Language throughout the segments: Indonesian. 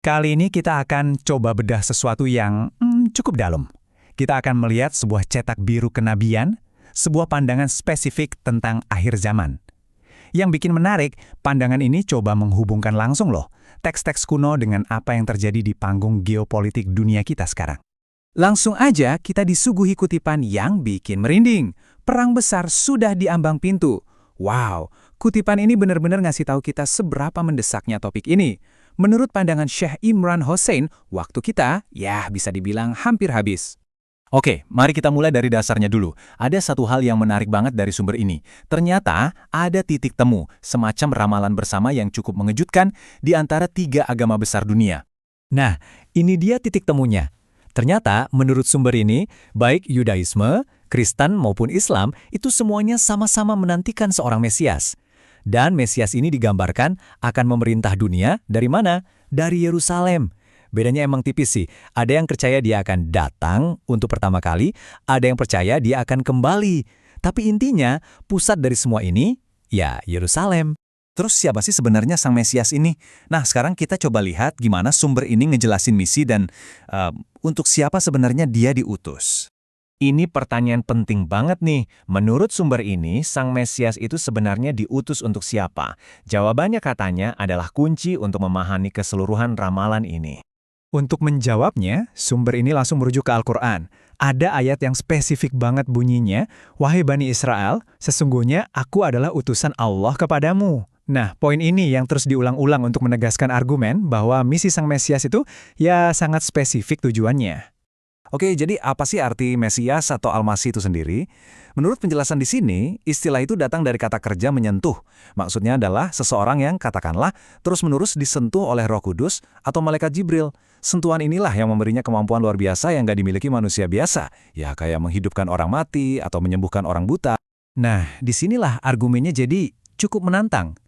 Kali ini kita akan coba bedah sesuatu yang cukup dalam. Kita akan melihat sebuah cetak biru kenabian, sebuah pandangan spesifik tentang akhir zaman. Yang bikin menarik, pandangan ini coba menghubungkan langsung loh, teks-teks kuno dengan apa yang terjadi di panggung geopolitik dunia kita sekarang. Langsung aja kita disuguhi kutipan yang bikin merinding. Perang besar sudah di ambang pintu. Wow, kutipan ini benar-benar ngasih tahu kita seberapa mendesaknya topik ini. Menurut pandangan Syekh Imran Hossein, waktu kita, ya bisa dibilang hampir habis. Oke, mari kita mulai dari dasarnya dulu. Ada satu hal yang menarik banget dari sumber ini. Ternyata ada titik temu, semacam ramalan bersama yang cukup mengejutkan di antara 3 agama besar dunia. Nah, ini dia titik temunya. Ternyata, menurut sumber ini, baik Yudaisme, Kristen maupun Islam, itu semuanya sama-sama menantikan seorang Mesias. Dan Mesias ini digambarkan akan memerintah dunia dari mana? Dari Yerusalem. Bedanya emang tipis sih. Ada yang percaya dia akan datang untuk pertama kali, ada yang percaya dia akan kembali. Tapi intinya, pusat dari semua ini, ya Yerusalem. Terus siapa sih sebenarnya Sang Mesias ini? Nah, sekarang kita coba lihat gimana sumber ini ngejelasin misi dan untuk siapa sebenarnya dia diutus. Ini pertanyaan penting banget nih. Menurut sumber ini, Sang Mesias itu sebenarnya diutus untuk siapa? Jawabannya katanya adalah kunci untuk memahami keseluruhan ramalan ini. Untuk menjawabnya, sumber ini langsung merujuk ke Al-Quran. Ada ayat yang spesifik banget bunyinya, "Wahai Bani Israel, sesungguhnya aku adalah utusan Allah kepadamu." Nah, poin ini yang terus diulang-ulang untuk menegaskan argumen bahwa misi Sang Mesias itu ya sangat spesifik tujuannya. Oke, jadi apa sih arti Mesias atau Al-Masih itu sendiri? Menurut penjelasan di sini, istilah itu datang dari kata kerja menyentuh. Maksudnya adalah seseorang yang, katakanlah, terus-menerus disentuh oleh Roh Kudus atau Malaikat Jibril. Sentuhan inilah yang memberinya kemampuan luar biasa yang gak dimiliki manusia biasa. Ya, kayak menghidupkan orang mati atau menyembuhkan orang buta. Nah, disinilah argumennya jadi cukup menantang.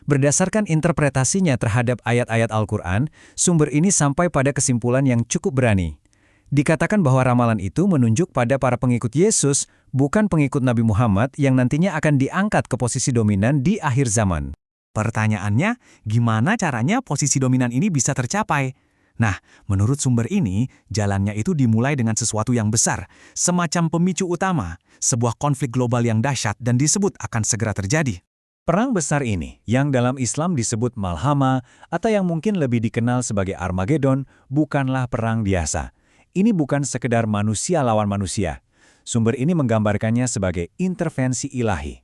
Berdasarkan interpretasinya terhadap ayat-ayat Al-Quran, sumber ini sampai pada kesimpulan yang cukup berani. Dikatakan bahwa ramalan itu menunjuk pada para pengikut Yesus, bukan pengikut Nabi Muhammad yang nantinya akan diangkat ke posisi dominan di akhir zaman. Pertanyaannya, gimana caranya posisi dominan ini bisa tercapai? Nah, menurut sumber ini, jalannya itu dimulai dengan sesuatu yang besar, semacam pemicu utama, sebuah konflik global yang dahsyat dan disebut akan segera terjadi. Perang besar ini, yang dalam Islam disebut Malhama, atau yang mungkin lebih dikenal sebagai Armageddon, bukanlah perang biasa. Ini bukan sekedar manusia lawan manusia. Sumber ini menggambarkannya sebagai intervensi ilahi.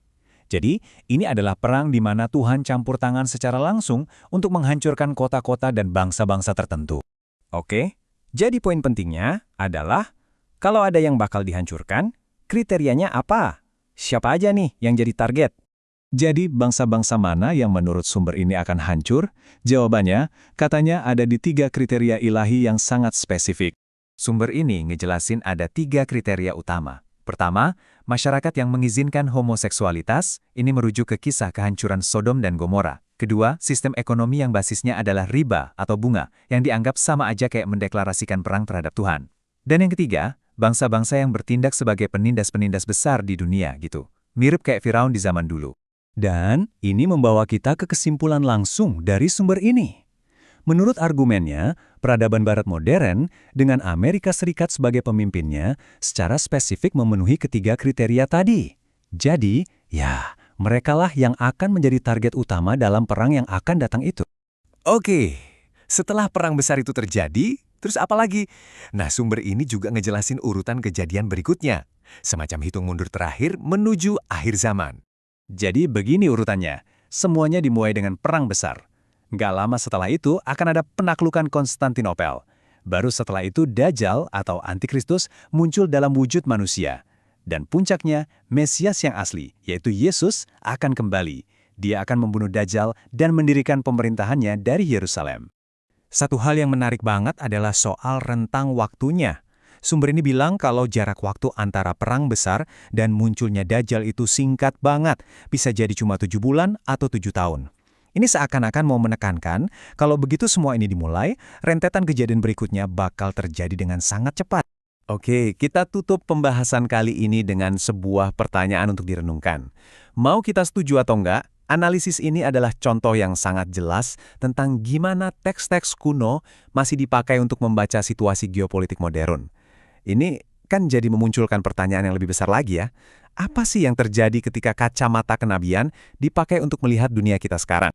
Jadi, ini adalah perang di mana Tuhan campur tangan secara langsung untuk menghancurkan kota-kota dan bangsa-bangsa tertentu. Oke, jadi poin pentingnya adalah, kalau ada yang bakal dihancurkan, kriterianya apa? Siapa aja nih yang jadi target? Jadi bangsa-bangsa mana yang menurut sumber ini akan hancur? Jawabannya, katanya ada di 3 kriteria ilahi yang sangat spesifik. Sumber ini ngejelasin ada 3 kriteria utama. Pertama, masyarakat yang mengizinkan homoseksualitas, ini merujuk ke kisah kehancuran Sodom dan Gomora. Kedua, sistem ekonomi yang basisnya adalah riba atau bunga, yang dianggap sama aja kayak mendeklarasikan perang terhadap Tuhan. Dan yang ketiga, bangsa-bangsa yang bertindak sebagai penindas-penindas besar di dunia gitu. Mirip kayak Firaun di zaman dulu. Dan ini membawa kita ke kesimpulan langsung dari sumber ini. Menurut argumennya, peradaban barat modern dengan Amerika Serikat sebagai pemimpinnya secara spesifik memenuhi ketiga kriteria tadi. Jadi, ya, merekalah yang akan menjadi target utama dalam perang yang akan datang itu. Oke, setelah perang besar itu terjadi, terus apa lagi? Nah, sumber ini juga ngejelasin urutan kejadian berikutnya, semacam hitung mundur terakhir menuju akhir zaman. Jadi begini urutannya, semuanya dimulai dengan perang besar. Nggak lama setelah itu akan ada penaklukan Konstantinopel. Baru setelah itu Dajjal atau Antikristus muncul dalam wujud manusia. Dan puncaknya, Mesias yang asli, yaitu Yesus, akan kembali. Dia akan membunuh Dajjal dan mendirikan pemerintahannya dari Yerusalem. Satu hal yang menarik banget adalah soal rentang waktunya. Sumber ini bilang kalau jarak waktu antara perang besar dan munculnya Dajjal itu singkat banget, bisa jadi cuma 7 bulan atau 7 tahun. Ini seakan-akan mau menekankan, kalau begitu semua ini dimulai, rentetan kejadian berikutnya bakal terjadi dengan sangat cepat. Oke, kita tutup pembahasan kali ini dengan sebuah pertanyaan untuk direnungkan. Mau kita setuju atau enggak, Analisis ini adalah contoh yang sangat jelas tentang gimana teks-teks kuno masih dipakai untuk membaca situasi geopolitik modern. Ini kan jadi memunculkan pertanyaan yang lebih besar lagi ya. Apa sih yang terjadi ketika kacamata kenabian dipakai untuk melihat dunia kita sekarang?